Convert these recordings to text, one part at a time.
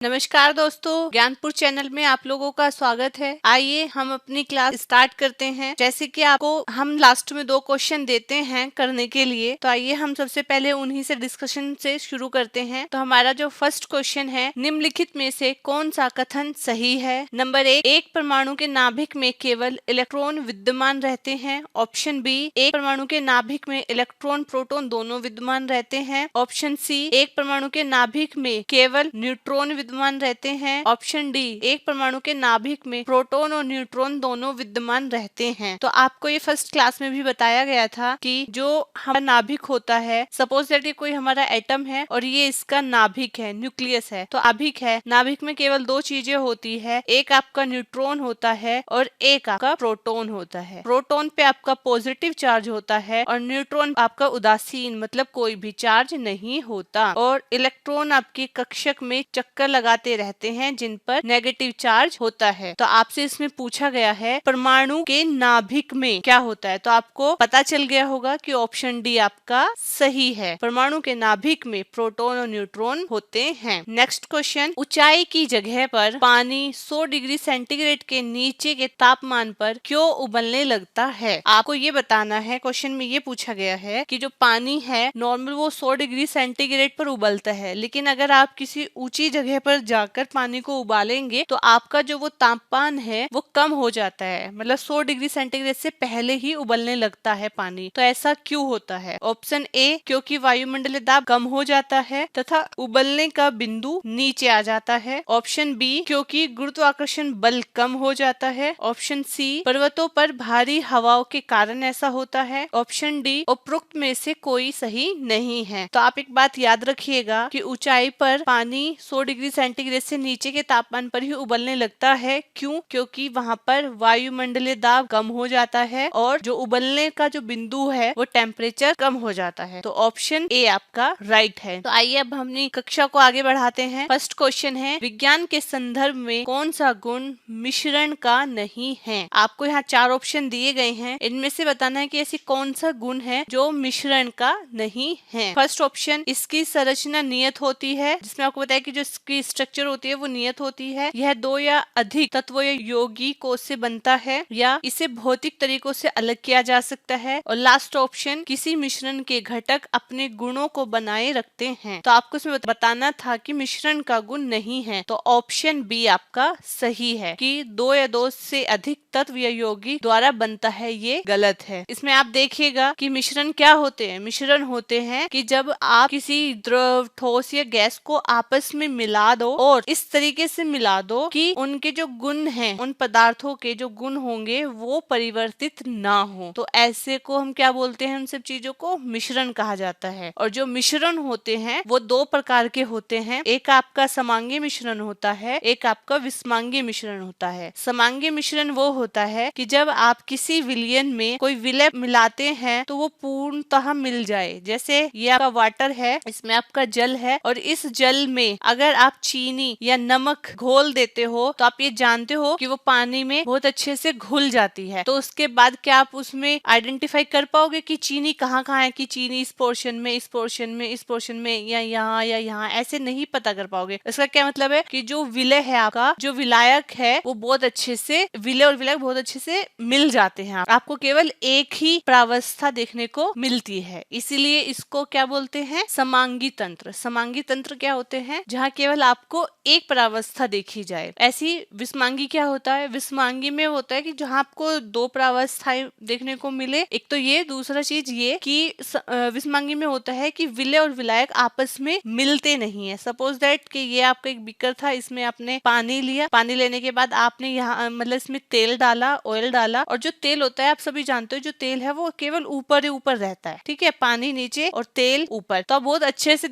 नमस्कार दोस्तों, ज्ञानपुर चैनल में आप लोगों का स्वागत है। आइए हम अपनी क्लास स्टार्ट करते हैं। जैसे कि आपको हम लास्ट में 2 क्वेश्चन देते हैं करने के लिए, तो आइए हम सबसे पहले उन्हीं से डिस्कशन से शुरू करते हैं। तो हमारा जो फर्स्ट क्वेश्चन है, निम्नलिखित में से कौन सा कथन सही है? नंबर 1, एक परमाणु के नाभिक में केवल इलेक्ट्रॉन विद्यमान रहते हैं। ऑप्शन बी, एक परमाणु के नाभिक में इलेक्ट्रॉन प्रोटॉन दोनों विद्यमान रहते हैं। ऑप्शन सी, एक परमाणु के नाभिक में केवल न्यूट्रॉन विद्यमान रहते हैं। ऑप्शन डी, एक परमाणु के नाभिक में प्रोटॉन और न्यूट्रॉन दोनों विद्यमान रहते हैं। तो आपको ये फर्स्ट क्लास में भी बताया गया था कि जो हमारा नाभिक होता है, सपोज दैट ये कोई हमारा एटम है और ये इसका नाभिक है, न्यूक्लियस है। तो नाभिक है, नाभिक में केवल 2 चीजें होती है, एक आपका न्यूट्रॉन होता है और एक आपका प्रोटॉन होता है। प्रोटॉन पे आपका पॉजिटिव चार्ज होता है और न्यूट्रॉन आपका उदासीन, मतलब कोई भी चार्ज नहीं होता। और इलेक्ट्रॉन आपके कक्षक में चक्कर लगाते रहते हैं जिन पर नेगेटिव चार्ज होता है। तो आपसे इसमें पूछा गया है परमाणु के नाभिक में क्या होता है, तो आपको पता चल गया होगा कि ऑप्शन डी आपका सही है। परमाणु के नाभिक में प्रोटॉन और न्यूट्रॉन होते हैं। नेक्स्ट क्वेश्चन, ऊंचाई की जगह पर पानी 100 डिग्री सेंटीग्रेड के नीचे के तापमान पर क्यों उबलने लगता है? आपको ये बताना है। क्वेश्चन में ये पूछा गया है कि जो पानी है नॉर्मल वो 100 डिग्री सेंटीग्रेड पर उबलता है, लेकिन अगर आप किसी ऊंची जगह पर जाकर पानी को उबालेंगे तो आपका जो वो तापमान है वो कम हो जाता है, मतलब 100 डिग्री सेंटीग्रेड से पहले ही उबलने लगता है पानी। तो ऐसा क्यों होता है? ऑप्शन ए, क्योंकि वायुमंडलीय दाब कम हो जाता है तथा उबलने का बिंदु नीचे आ जाता है। ऑप्शन बी, क्योंकि गुरुत्वाकर्षण बल कम हो जाता है। ऑप्शन सी, पर्वतों पर भारी हवाओं के कारण ऐसा होता है। ऑप्शन डी, उपरोक्त में से कोई सही नहीं है। तो आप एक बात याद रखिएगा कि ऊंचाई पर पानी 100 डिग्री सेंटीग्रेड से नीचे के तापमान पर ही उबलने लगता है। क्यों? क्योंकि वहां पर वायुमंडलीय दाब कम हो जाता है और जो उबलने का जो बिंदु है वो टेम्परेचर कम हो जाता है। तो ऑप्शन ए आपका राइट है। तो आइए अब हमने कक्षा को आगे बढ़ाते हैं। फर्स्ट क्वेश्चन है, विज्ञान के संदर्भ में कौन सा गुण मिश्रण का नहीं है? आपको यहाँ 4 ऑप्शन दिए गए हैं, इनमें से बताना है कि ऐसी कौन सा गुण है जो मिश्रण का नहीं है। फर्स्ट ऑप्शन, इसकी संरचना नियत होती है, जिसमें आपको बताया कि जो इसकी स्ट्रक्चर होती है वो नियत होती है। यह 2 या अधिक तत्वों या यौगिकों से बनता है या इसे भौतिक तरीकों से अलग किया जा सकता है। और लास्ट ऑप्शन, किसी मिश्रण के घटक अपने गुणों को बनाए रखते हैं। तो आपको इसमें बताना था कि मिश्रण का गुण नहीं है। तो ऑप्शन बी आपका सही है कि 2 या 2 से अधिक तत्व या यौगिक द्वारा बनता है, ये गलत है। इसमें आप देखिएगा कि मिश्रण क्या होते हैं। मिश्रण होते हैं कि जब आप किसी द्रव, ठोस या गैस को आपस में मिला दो और इस तरीके से मिला दो कि उनके जो गुण हैं, उन पदार्थों के जो गुण होंगे वो परिवर्तित ना हो, तो ऐसे को हम क्या बोलते हैं? उन सब चीजों को मिश्रण कहा जाता है। और जो मिश्रण होते हैं वो 2 प्रकार के होते हैं। एक आपका समांगी मिश्रण होता है, एक आपका विषमांगी मिश्रण होता है। समांगी मिश्रण वो होता है कि जब आप किसी विलयन में कोई विलय मिलाते हैं तो वो पूर्णतः मिल जाए। जैसे ये आपका वाटर है, इसमें आपका जल है और इस जल में अगर आप चीनी या नमक घोल देते हो तो आप ये जानते हो कि वो पानी में बहुत अच्छे से घुल जाती है। तो उसके बाद क्या आप उसमें आइडेंटिफाई कर पाओगे कि चीनी कहाँ कहाँ है, कि चीनी इस पोर्शन में, इस पोर्शन में, इस पोर्शन में, या यहाँ, ऐसे नहीं पता कर पाओगे। इसका क्या मतलब है कि जो विलय है आपका, जो विलायक है वो बहुत अच्छे से, विलय और विलायक बहुत अच्छे से मिल जाते हैं। आपको केवल एक ही प्रावस्था देखने को मिलती है, इसीलिए इसको क्या बोलते हैं? समांगी तंत्र। समांगी तंत्र क्या होते हैं? जहाँ केवल आपको एक प्रावस्था देखी जाए। ऐसी विषमांगी क्या होता है? विषमांगी में होता है कि जहाँ आपको 2 प्रावस्थाएं देखने को मिले। एक तो ये, दूसरा चीज ये कि विषमांगी में होता है कि विलय और विलायक आपस में मिलते नहीं है। सपोज दैट कि ये आपका एक बीकर था, इसमें आपने पानी लिया, पानी लेने के बाद आपने यहाँ मतलब इसमें तेल डाला, ऑयल डाला, और जो तेल होता है आप सभी जानते हो, जो तेल है वो केवल ऊपर ही ऊपर रहता है, ठीक है? पानी नीचे और तेल ऊपर। तो आप बहुत अच्छे से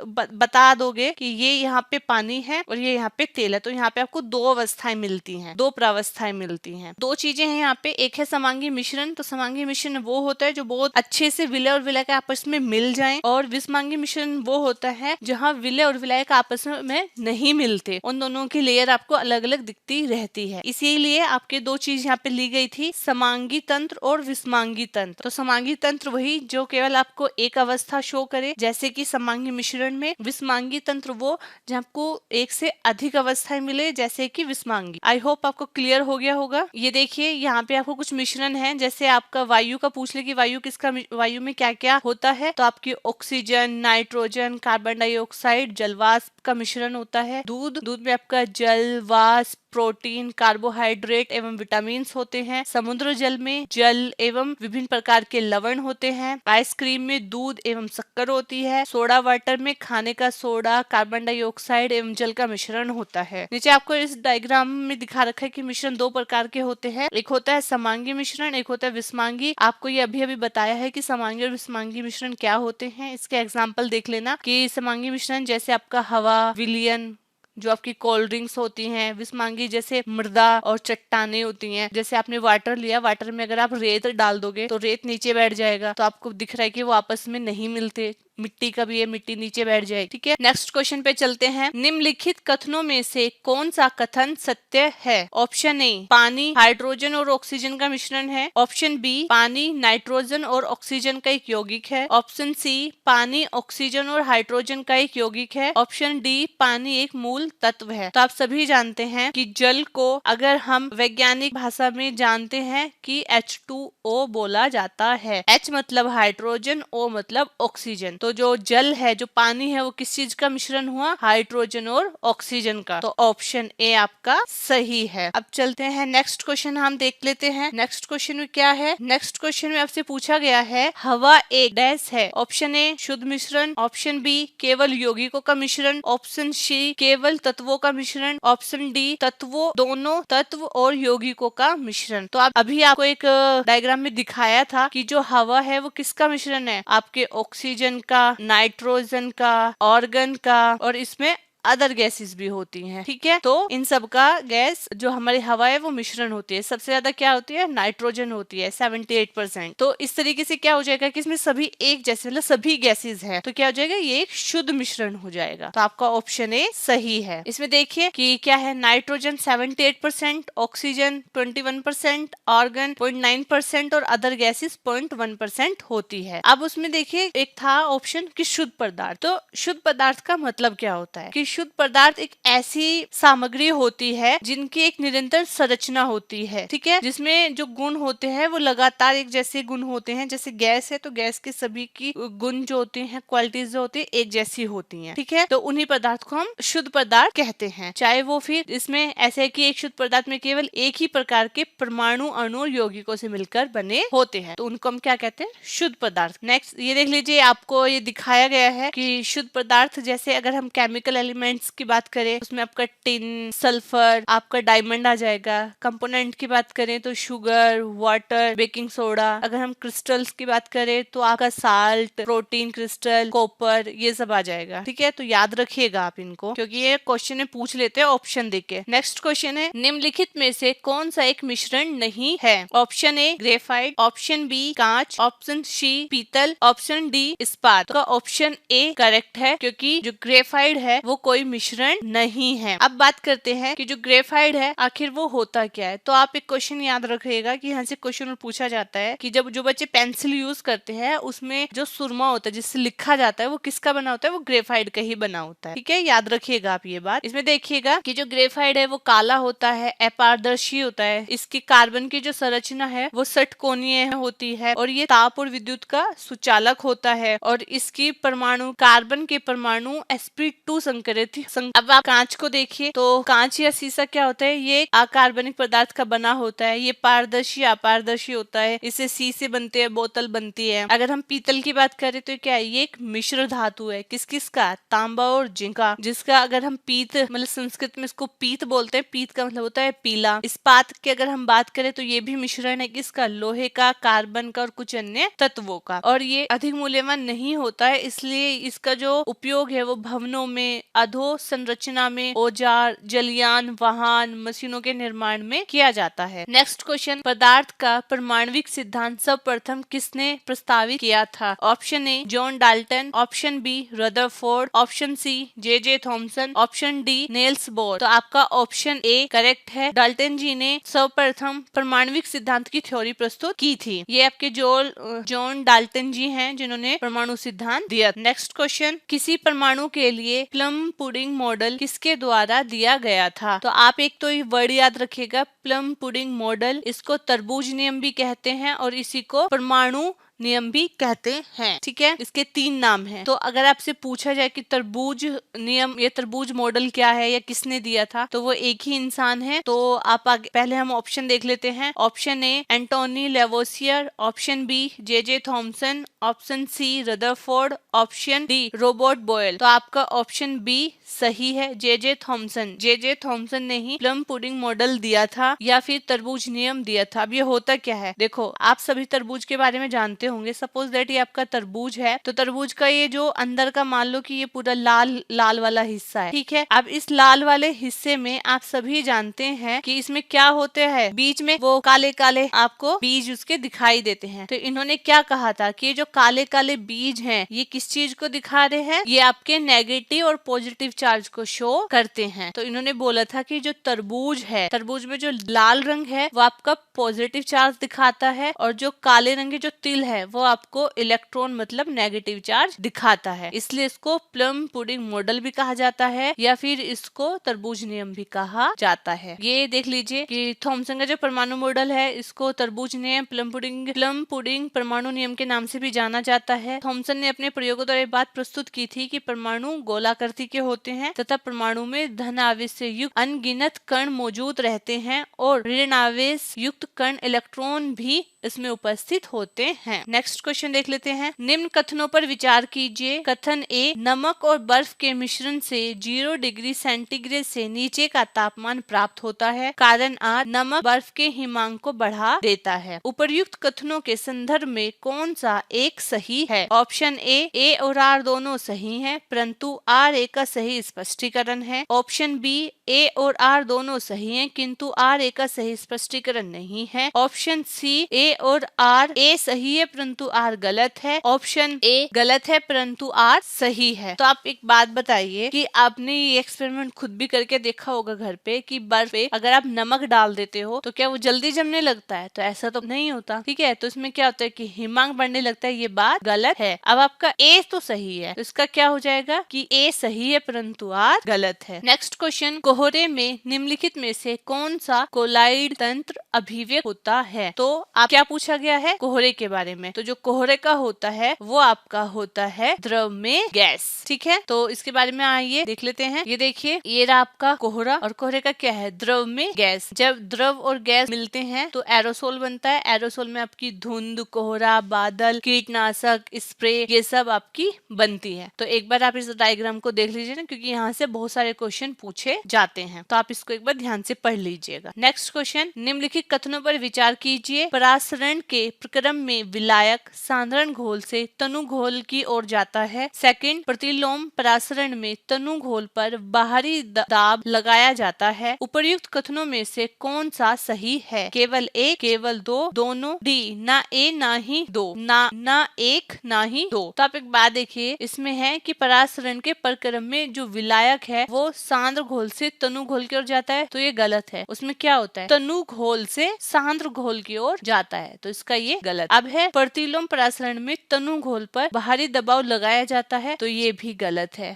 बता दोगे कि ये यहाँ पे पानी है और ये यहाँ पे तेल है। तो यहाँ पे आपको 2 अवस्थाएं मिलती हैं, 2 प्रावस्थाएं मिलती हैं। 2 चीजें हैं यहाँ पे। एक है समांगी मिश्रण। तो समांगी मिश्रण वो होता है जो बहुत अच्छे से विलय और विलायक आपस में मिल जाएं, और विषमांगी मिश्रण वो होता है जहाँ विलय और विलायक आपस में नहीं मिलते। उन दोनों की लेयर आपको अलग अलग दिखती रहती है। इसीलिए आपके 2 चीज यहाँ पे ली गई थी, समांगी तंत्र और विषमांगी तंत्र। तो समांगी तंत्र वही जो केवल आपको एक अवस्था शो करे, जैसे कि समांगी मिश्रण में। विषमांगी तंत्र वो जहाँ आपको एक से अधिक अवस्थाएं मिले, जैसे कि विस्मांगी। आई होप आपको क्लियर हो गया होगा। ये देखिए यहाँ पे आपको कुछ मिश्रण है, जैसे आपका वायु का पूछ ले कि वायु में क्या क्या होता है, तो आपकी ऑक्सीजन, नाइट्रोजन, कार्बन डाइऑक्साइड, जलवाष्प का मिश्रण होता है। दूध में आपका जल, वाष्प, प्रोटीन, कार्बोहाइड्रेट एवं विटामिन होते हैं। समुद्र जल में जल एवं विभिन्न प्रकार के लवण होते हैं। आइसक्रीम में दूध एवं शक्कर होती है। सोडा वाटर में खाने का सोडा, कार्बन डाइऑक्साइड एवं जल का मिश्रण होता है। नीचे आपको इस डायग्राम में दिखा रखा है कि मिश्रण दो प्रकार के होते हैं, एक होता है समांगी मिश्रण, एक होता है विस्मांगी। आपको ये अभी बताया है कि समांगी और विस्मांगी मिश्रण क्या होते हैं। इसके एग्जाम्पल देख लेना कि समांगी मिश्रण जैसे आपका हवा, विलयन, जो आपकी कोल्ड ड्रिंक्स होती हैं। विस्मांगी जैसे मृदा और चट्टानें होती हैं। जैसे आपने वाटर लिया, वाटर में अगर आप रेत डाल दोगे तो रेत नीचे बैठ जाएगा, तो आपको दिख रहा है कि वो आपस में नहीं मिलते। मिट्टी का भी है, मिट्टी नीचे बैठ जाएगी। ठीक है, नेक्स्ट क्वेश्चन पे चलते हैं। निम्नलिखित कथनों में से कौन सा कथन सत्य है? ऑप्शन ए, पानी हाइड्रोजन और ऑक्सीजन का मिश्रण है। ऑप्शन बी, पानी नाइट्रोजन और ऑक्सीजन का एक यौगिक है। ऑप्शन सी, पानी ऑक्सीजन और हाइड्रोजन का एक यौगिक है। ऑप्शन डी, पानी एक मूल तत्व है। तो आप सभी जानते हैं कि जल को अगर हम वैज्ञानिक भाषा में जानते हैं कि H2O बोला जाता है। H मतलब हाइड्रोजन, O मतलब ऑक्सीजन। तो जो जल है, जो पानी है, वो किस चीज का मिश्रण हुआ? हाइड्रोजन और ऑक्सीजन का। तो ऑप्शन ए आपका सही है। अब चलते हैं नेक्स्ट क्वेश्चन हम देख लेते हैं। नेक्स्ट क्वेश्चन में क्या है? नेक्स्ट क्वेश्चन में आपसे पूछा गया है हवा एक डैश है। ऑप्शन ए शुद्ध मिश्रण, ऑप्शन बी केवल यौगिकों का मिश्रण, ऑप्शन सी केवल तत्वों का मिश्रण, ऑप्शन डी तत्वों, दोनों तत्व और यौगिकों का मिश्रण। तो आप अभी आपको एक डायग्राम में दिखाया था कि जो हवा है वो किसका मिश्रण है? आपके ऑक्सीजन का, नाइट्रोजन का, ऑर्गन का, और इसमें अदर गैसेस भी होती हैं। ठीक है, तो इन सब का गैस जो हमारी हवा है वो मिश्रण होती है। सबसे ज्यादा क्या होती है? नाइट्रोजन होती है 78%। तो इस तरीके से क्या हो जाएगा कि इसमें सभी एक जैसे, मतलब सभी गैसेस है, तो क्या हो जाएगा? ये एक शुद्ध मिश्रण हो जाएगा। तो आपका ऑप्शन ए सही है। इसमें देखिए कि क्या है, नाइट्रोजन 78%, ऑक्सीजन 21%, ऑर्गन 0.9% और अदर गैसेस 0.1% होती है। अब उसमें देखिए एक था ऑप्शन कि शुद्ध पदार्थ। तो शुद्ध पदार्थ का मतलब क्या होता है? कि शुद्ध पदार्थ एक ऐसी सामग्री होती है जिनकी एक निरंतर संरचना होती है। ठीक है, जिसमें जो गुण होते हैं वो लगातार एक जैसे गुण होते हैं। जैसे गैस है तो गैस के सभी की गुण जो होते हैं, क्वालिटीज जो होती है, एक जैसी होती हैं। ठीक है, तो उन्हीं पदार्थ को हम शुद्ध पदार्थ कहते हैं। चाहे वो फिर इसमें ऐसे है कि एक शुद्ध पदार्थ में केवल एक ही प्रकार के परमाणु, अणु और यौगिकों से मिलकर बने होते हैं, तो उनको हम क्या कहते हैं? शुद्ध पदार्थ। नेक्स्ट ये देख लीजिए, आपको ये दिखाया गया है कि शुद्ध पदार्थ जैसे अगर हम केमिकल एलिमेंट्स की बात करें, उसमें आपका टिन, सल्फर, आपका डायमंड आ जाएगा। कंपोनेंट की बात करें तो शुगर, वाटर, बेकिंग सोडा। अगर हम क्रिस्टल्स की बात करें तो आपका साल्ट, प्रोटीन क्रिस्टल, कॉपर, ये सब आ जाएगा। ठीक है, तो याद रखिएगा आप इनको, क्योंकि ये क्वेश्चन में पूछ लेते हैं ऑप्शन देके। नेक्स्ट क्वेश्चन है, निम्नलिखित में से कौन सा एक मिश्रण नहीं है? Option A graphite, option B कांच, ऑप्शन सी पीतल, ऑप्शन डी इस्पात। तो ऑप्शन ए करेक्ट है, क्योंकि जो ग्रेफाइट है वो कोई मिश्रण नहीं है। अब बात करते हैं कि जो ग्रेफाइट है आखिर वो होता क्या है। तो आप एक क्वेश्चन याद रखिएगा कि यहाँ से क्वेश्चन पूछा जाता है कि जब जो बच्चे पेंसिल यूज करते हैं उसमें जो सुरमा होता है जिससे लिखा जाता है वो किसका बना होता है? वो ग्रेफाइट का ही बना होता है। ठीक है, याद रखिएगा आप ये बात। इसमें देखिएगा कि जो ग्रेफाइट है वो काला होता है, अपारदर्शी होता है। इसकी कार्बन की जो संरचना है वो षटकोणीय होती है और ये ताप और विद्युत का सुचालक होता है। और इसकी परमाणु, कार्बन के परमाणु sp2 संकरित। अब आप कांच को देखिए तो कांच या शीशा क्या होता है? ये अकार्बनिक पदार्थ का बना होता है। ये पारदर्शी अपारदर्शी होता है। इससे शीशे बनते हैं, बोतल बनती है। अगर हम पीतल की बात करें तो क्या है? ये एक मिश्र धातु है। किस किस का? तांबा और जिंक का, जिसका अगर हम पीत, मतलब संस्कृत में इसको पीत बोलते हैं। पीत का मतलब होता है पीला। इस्पात की अगर हम बात करें तो ये भी मिश्रण है किसका? लोहे का, कार्बन का और कुछ अन्य तत्वों का। और ये अधिक मूल्यवान नहीं होता है, इसलिए इसका जो उपयोग है वो भवनों में, अधोसंरचना में, औजार, जलयान, वाहन, मशीनों के निर्माण में किया जाता है। नेक्स्ट क्वेश्चन, पदार्थ का परमाणविक सिद्धांत सर्वप्रथम किसने प्रस्तावित किया था? Option A John Dalton, option B Rutherford, option C J Thomson, option D Niels Bohr. तो आपका ऑप्शन ए करेक्ट है। डाल्टन जी ने सर्वप्रथम परमाणविक सिद्धांत की थ्योरी प्रस्तुत की थी। ये आपके जॉन डाल्टन जी हैं जिन्होंने परमाणु सिद्धांत दिया। नेक्स्ट क्वेश्चन, किसी परमाणु के लिए कूलम्ब पुडिंग मॉडल किसके द्वारा दिया गया था? तो आप एक तो ये वर्ड याद रखिएगा, प्लम पुडिंग मॉडल। इसको तरबूज नियम भी कहते हैं और इसी को परमाणु नियम भी कहते हैं। ठीक है, इसके 3 नाम हैं। तो अगर आपसे पूछा जाए कि तरबूज नियम या तरबूज मॉडल क्या है या किसने दिया था, तो वो एक ही इंसान है। तो आप आगे पहले हम ऑप्शन देख लेते हैं। Option A Antoine Lavoisier, option B J Thomson, option C Rutherford, option D Robert Boyle. तो आपका ऑप्शन बी सही है, जे थॉमसन। जे थॉमसन ने ही प्लम पुडिंग मॉडल दिया था या फिर तरबूज नियम दिया था। अब ये होता क्या है, देखो आप सभी तरबूज के बारे में जानते होंगे। सपोज दैट ये आपका तरबूज है, तो तरबूज का ये जो अंदर का मान लो कि ये पूरा लाल लाल वाला हिस्सा है। ठीक है, अब इस लाल वाले हिस्से में आप सभी जानते हैं कि इसमें क्या होते हैं, बीच में वो काले काले आपको बीज उसके दिखाई देते हैं। तो इन्होंने क्या कहा था कि जो काले काले बीज हैं ये किस चीज को दिखा रहे हैं, ये आपके नेगेटिव और पॉजिटिव चार्ज को शो करते हैं। तो इन्होंने बोला था कि जो तरबूज है, तरबूज में जो लाल रंग है वो आपका पॉजिटिव चार्ज दिखाता है और जो काले रंग के जो तिल है वो आपको इलेक्ट्रॉन मतलब नेगेटिव चार्ज दिखाता है। इसलिए इसको प्लम पुडिंग मॉडल भी कहा जाता है या फिर इसको तरबूज नियम भी कहा जाता है। ये देख लीजिए कि थॉमसन का जो परमाणु मॉडल है इसको तरबूज नियम, प्लम पुडिंग परमाणु नियम के नाम से भी जाना जाता है। थॉमसन ने अपने प्रयोगों द्वारा बात प्रस्तुत की थी कि परमाणु गोलाकृति के होते हैं तथा परमाणु में धन आवेश से युक्त अनगिनत कण मौजूद रहते हैं और ऋण आवेश युक्त कण इलेक्ट्रॉन भी इसमें उपस्थित होते हैं। नेक्स्ट क्वेश्चन देख लेते हैं। निम्न कथनों पर विचार कीजिए। कथन ए, नमक और बर्फ के मिश्रण से 0 डिग्री सेंटीग्रेड से नीचे का तापमान प्राप्त होता है। कारण आ, नमक बर्फ के हिमांक को बढ़ा देता है। उपर्युक्त कथनों के संदर्भ में कौन सा एक सही है? ऑप्शन ए और आर दोनों सही हैं, परंतु आर ए का सही स्पष्टीकरण है। ऑप्शन बी, ए और आर दोनों सही हैं किंतु आर ए का सही स्पष्टीकरण नहीं है। ऑप्शन सी, ए और आर ए सही है परंतु आर गलत है। ऑप्शन ए गलत है परंतु आर सही है। तो आप एक बात बताइए कि आपने ये एक्सपेरिमेंट खुद भी करके देखा होगा घर पे कि बर्फ पे अगर आप नमक डाल देते हो तो क्या वो जल्दी जमने लगता है? तो ऐसा तो नहीं होता। ठीक है, तो इसमें क्या होता है कि हिमांक बढ़ने लगता है। ये बात गलत है। अब आपका ए तो सही है, तो इसका क्या हो जाएगा कि ए सही है परंतु आर गलत है। नेक्स्ट क्वेश्चन, कोहरे में निम्नलिखित में से कौन सा कोलाइड तंत्र अभिव्यक्त होता है? तो आप क्या पूछा गया है कोहरे के बारे में। तो जो कोहरे का होता है वो आपका होता है द्रव में गैस। ठीक है, तो इसके बारे में आइए देख लेते हैं। ये देखिए, ये रहा आपका कोहरा और कोहरे का क्या है, द्रव में गैस। जब द्रव और गैस मिलते हैं तो एरोसोल बनता है। एरोसोल में आपकी धुंध, कोहरा, बादल, कीटनाशक, स्प्रे, ये सब आपकी बनती है। तो एक बार आप इस डायग्राम को देख लीजिए ना, क्योंकि यहाँ से बहुत सारे क्वेश्चन पूछे जाते हैं, तो आप इसको एक बार ध्यान से पढ़ लीजिएगा। नेक्स्ट क्वेश्चन, निम्नलिखित कथनों पर विचार कीजिए। परासरण के प्रक्रम में विलायक साधारण घोल से तनु घोल की ओर जाता है। सेकंड, प्रतिलोम परासरण में तनु घोल पर बाहरी दाब लगाया जाता है। उपर्युक्त कथनों में से कौन सा सही है? केवल एक, केवल दो, दोनों, डी ना ए ना ही दो, ना एक ना ही दो। तो आप एक बात देखिए, इसमें है कि परासरण के प्रक्रम में जो विलायक है वो सांद्र घोल से तनु घोल की ओर जाता है, तो ये गलत है। उसमें क्या होता है, तनु घोल से सांद्र घोल की ओर जाता है, तो इसका ये गलत। अब है प्रतिलोम परासरण में तनु घोल पर बाहरी दबाव लगाया जाता है, तो ये भी गलत है।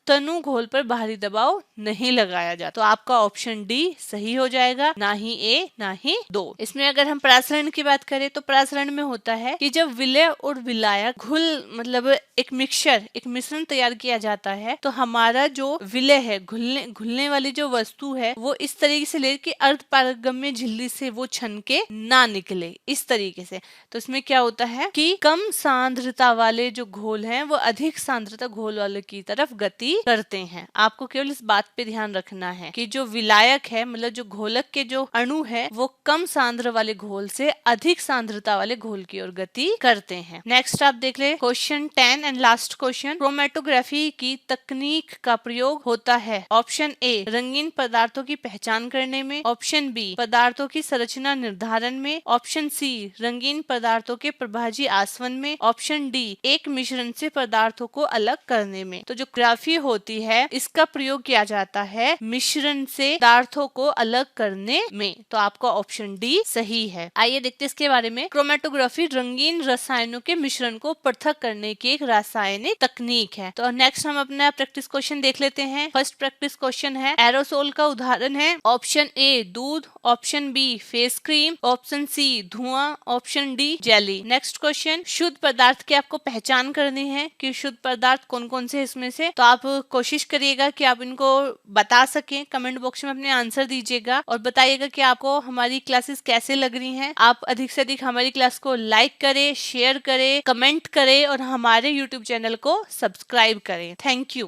तनु घोल पर बाहरी दबाव नहीं लगाया जाता, तो आपका ऑप्शन डी सही हो जाएगा, ना ही ए ना ही दो। इसमें अगर हम परासरण की बात करें तो परासरण में होता है कि जब विलय और विलायक घुल मतलब एक मिक्सचर, एक मिश्रण तैयार किया जाता है, तो हमारा जो विलय है, घुलने वाली जो वस्तु है, वो इस तरीके से ले कि अर्धपारगम्य झिल्ली से वो छन के ना निकले, इस तरीके से। तो इसमें क्या होता है कि कम सांद्रता वाले जो घोल हैं वो अधिक सांद्रता घोल वाले की तरफ गति करते हैं। आपको केवल इस बात पे ध्यान रखना है कि जो विलायक है मतलब जो घोलक के जो अणु है वो कम सांद्र वाले घोल से अधिक सांद्रता वाले घोल की ओर गति करते हैं। नेक्स्ट आप देख ले question 10 and last question, chromatography की तकनीक का प्रयोग होता है। ऑप्शन ए, रंगीन पदार्थों की पहचान करने में। ऑप्शन बी, पदार्थों की संरचना निर्धारण में। ऑप्शन ऑप्शन सी रंगीन पदार्थों के प्रभाजी आसवन में, ऑप्शन डी एक मिश्रण से पदार्थों को अलग करने में। तो जो ग्राफी होती है इसका प्रयोग किया जाता है मिश्रण से पदार्थों को अलग करने में। तो आपका ऑप्शन डी सही है। आइए देखते हैं इसके बारे में। क्रोमेटोग्राफी रंगीन रसायनों के मिश्रण को पृथक करने की एक रासायनिक तकनीक है। तो नेक्स्ट हम अपना प्रैक्टिस क्वेश्चन देख लेते हैं। फर्स्ट प्रैक्टिस क्वेश्चन है एरोसोल का उदाहरण है ऑप्शन ए दूध, option B face cream, option C धुआं, option D jelly. Next question शुद्ध पदार्थ की आपको पहचान करनी है कि शुद्ध पदार्थ कौन कौन से इसमें से। तो आप कोशिश करिएगा कि आप इनको बता सकें। कमेंट बॉक्स में अपने आंसर दीजिएगा और बताइएगा कि आपको हमारी क्लासेस कैसे लग रही हैं। आप अधिक से अधिक हमारी क्लास को लाइक करें, शेयर करें, कमेंट करें और हमारे यूट्यूब चैनल को सब्सक्राइब करें। Thank you.